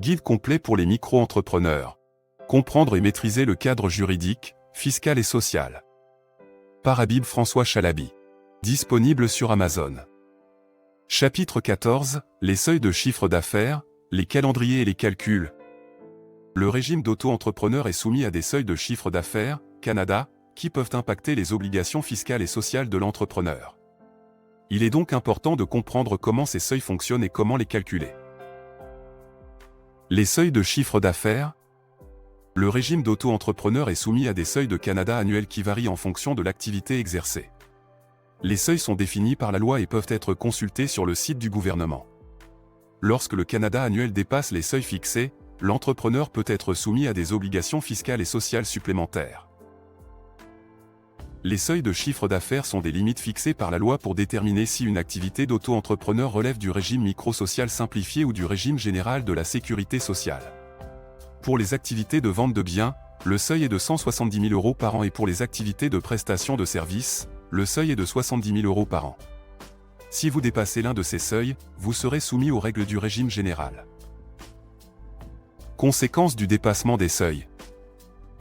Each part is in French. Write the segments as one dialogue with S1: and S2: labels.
S1: Guide complet pour les micro-entrepreneurs. Comprendre et maîtriser le cadre juridique, fiscal et social. Par Habib François Chalabi. Disponible sur Amazon. Chapitre 14. Les seuils de chiffre d'affaires, les calendriers et les calculs. Le régime d'auto-entrepreneur est soumis à des seuils de chiffre d'affaires, Canada, qui peuvent impacter les obligations fiscales et sociales de l'entrepreneur. Il est donc important de comprendre comment ces seuils fonctionnent et comment les calculer. Les seuils de chiffre d'affaires. Le régime d'auto-entrepreneur est soumis à des seuils de Canada annuels qui varient en fonction de l'activité exercée. Les seuils sont définis par la loi et peuvent être consultés sur le site du gouvernement. Lorsque le Canada annuel dépasse les seuils fixés, l'entrepreneur peut être soumis à des obligations fiscales et sociales supplémentaires. Les seuils de chiffre d'affaires sont des limites fixées par la loi pour déterminer si une activité d'auto-entrepreneur relève du régime micro-social simplifié ou du régime général de la sécurité sociale. Pour les activités de vente de biens, le seuil est de 170 000 € par an et pour les activités de prestation de services, le seuil est de 70 000 € par an. Si vous dépassez l'un de ces seuils, vous serez soumis aux règles du régime général. Conséquences du dépassement des seuils.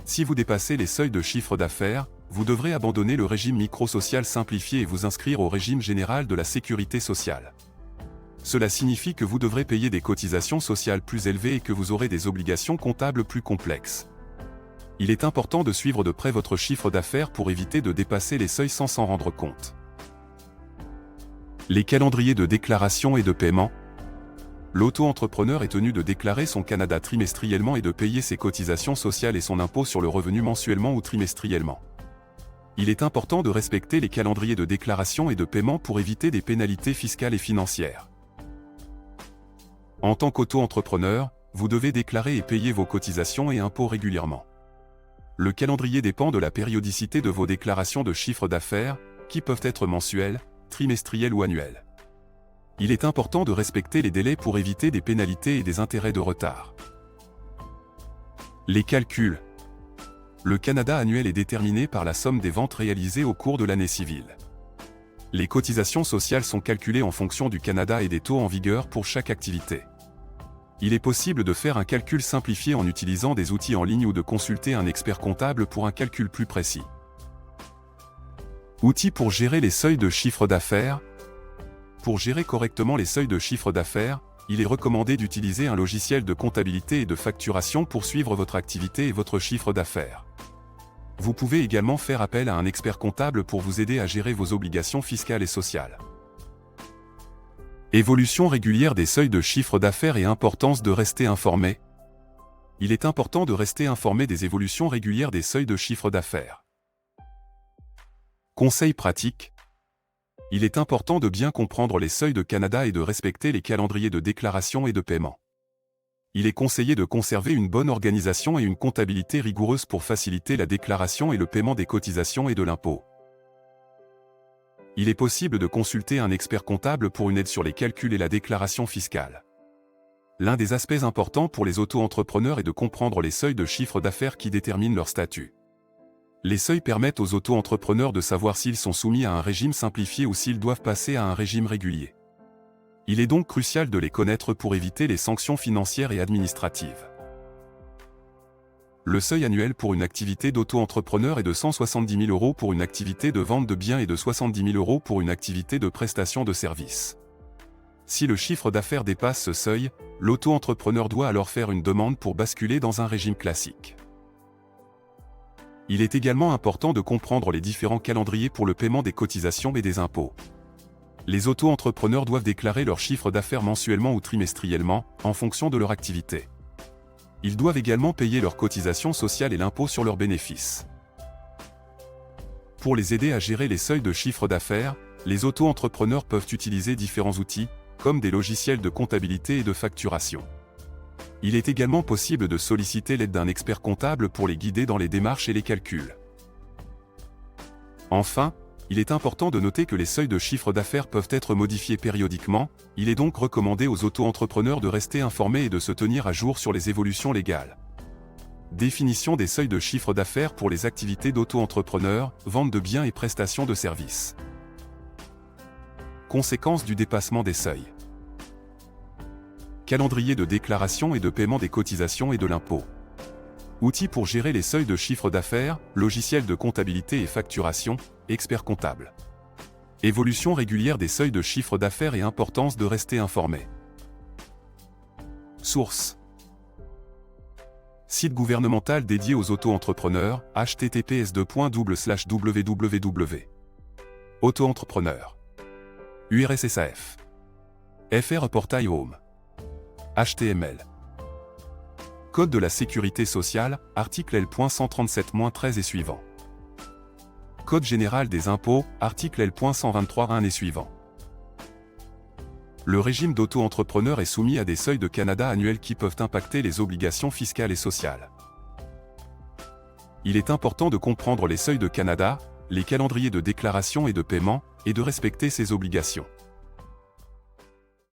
S1: Si vous dépassez les seuils de chiffre d'affaires, vous devrez abandonner le régime micro-social simplifié et vous inscrire au régime général de la sécurité sociale. Cela signifie que vous devrez payer des cotisations sociales plus élevées et que vous aurez des obligations comptables plus complexes. Il est important de suivre de près votre chiffre d'affaires pour éviter de dépasser les seuils sans s'en rendre compte. Les calendriers de déclaration et de paiement. L'auto-entrepreneur est tenu de déclarer son Canada trimestriellement et de payer ses cotisations sociales et son impôt sur le revenu mensuellement ou trimestriellement. Il est important de respecter les calendriers de déclaration et de paiement pour éviter des pénalités fiscales et financières. En tant qu'auto-entrepreneur, vous devez déclarer et payer vos cotisations et impôts régulièrement. Le calendrier dépend de la périodicité de vos déclarations de chiffre d'affaires, qui peuvent être mensuelles, trimestrielles ou annuelles. Il est important de respecter les délais pour éviter des pénalités et des intérêts de retard. Les calculs. Le Canada annuel est déterminé par la somme des ventes réalisées au cours de l'année civile. Les cotisations sociales sont calculées en fonction du Canada et des taux en vigueur pour chaque activité. Il est possible de faire un calcul simplifié en utilisant des outils en ligne ou de consulter un expert comptable pour un calcul plus précis. Outils pour gérer les seuils de chiffre d'affaires. Pour gérer correctement les seuils de chiffre d'affaires, il est recommandé d'utiliser un logiciel de comptabilité et de facturation pour suivre votre activité et votre chiffre d'affaires. Vous pouvez également faire appel à un expert comptable pour vous aider à gérer vos obligations fiscales et sociales. Évolution régulière des seuils de chiffre d'affaires et importance de rester informé. Il est important de rester informé des évolutions régulières des seuils de chiffre d'affaires. Conseils pratiques. Il est important de bien comprendre les seuils de Canada et de respecter les calendriers de déclaration et de paiement. Il est conseillé de conserver une bonne organisation et une comptabilité rigoureuse pour faciliter la déclaration et le paiement des cotisations et de l'impôt. Il est possible de consulter un expert comptable pour une aide sur les calculs et la déclaration fiscale. L'un des aspects importants pour les auto-entrepreneurs est de comprendre les seuils de chiffre d'affaires qui déterminent leur statut. Les seuils permettent aux auto-entrepreneurs de savoir s'ils sont soumis à un régime simplifié ou s'ils doivent passer à un régime régulier. Il est donc crucial de les connaître pour éviter les sanctions financières et administratives. Le seuil annuel pour une activité d'auto-entrepreneur est de 170 000 € pour une activité de vente de biens et de 70 000 € pour une activité de prestation de services. Si le chiffre d'affaires dépasse ce seuil, l'auto-entrepreneur doit alors faire une demande pour basculer dans un régime classique. Il est également important de comprendre les différents calendriers pour le paiement des cotisations et des impôts. Les auto-entrepreneurs doivent déclarer leur chiffre d'affaires mensuellement ou trimestriellement, en fonction de leur activité. Ils doivent également payer leurs cotisations sociales et l'impôt sur leurs bénéfices. Pour les aider à gérer les seuils de chiffre d'affaires, les auto-entrepreneurs peuvent utiliser différents outils, comme des logiciels de comptabilité et de facturation. Il est également possible de solliciter l'aide d'un expert comptable pour les guider dans les démarches et les calculs. Enfin, il est important de noter que les seuils de chiffre d'affaires peuvent être modifiés périodiquement, il est donc recommandé aux auto-entrepreneurs de rester informés et de se tenir à jour sur les évolutions légales. Définition des seuils de chiffre d'affaires pour les activités d'auto-entrepreneurs, vente de biens et prestation de services. Conséquences du dépassement des seuils. Calendrier de déclaration et de paiement des cotisations et de l'impôt. Outils pour gérer les seuils de chiffre d'affaires, logiciel de comptabilité et facturation, expert comptable. Évolution régulière des seuils de chiffre d'affaires et importance de rester informé. Source. Site gouvernemental dédié aux auto-entrepreneurs, https://www. Auto-entrepreneur. URSSAF. FR Portail Home. HTML. Code de la sécurité sociale, article L.137-13 et suivant. Code général des impôts, article L.123-1 et suivant. Le régime d'auto-entrepreneur est soumis à des seuils de Canada annuels qui peuvent impacter les obligations fiscales et sociales. Il est important de comprendre les seuils de Canada, les calendriers de déclaration et de paiement, et de respecter ces obligations.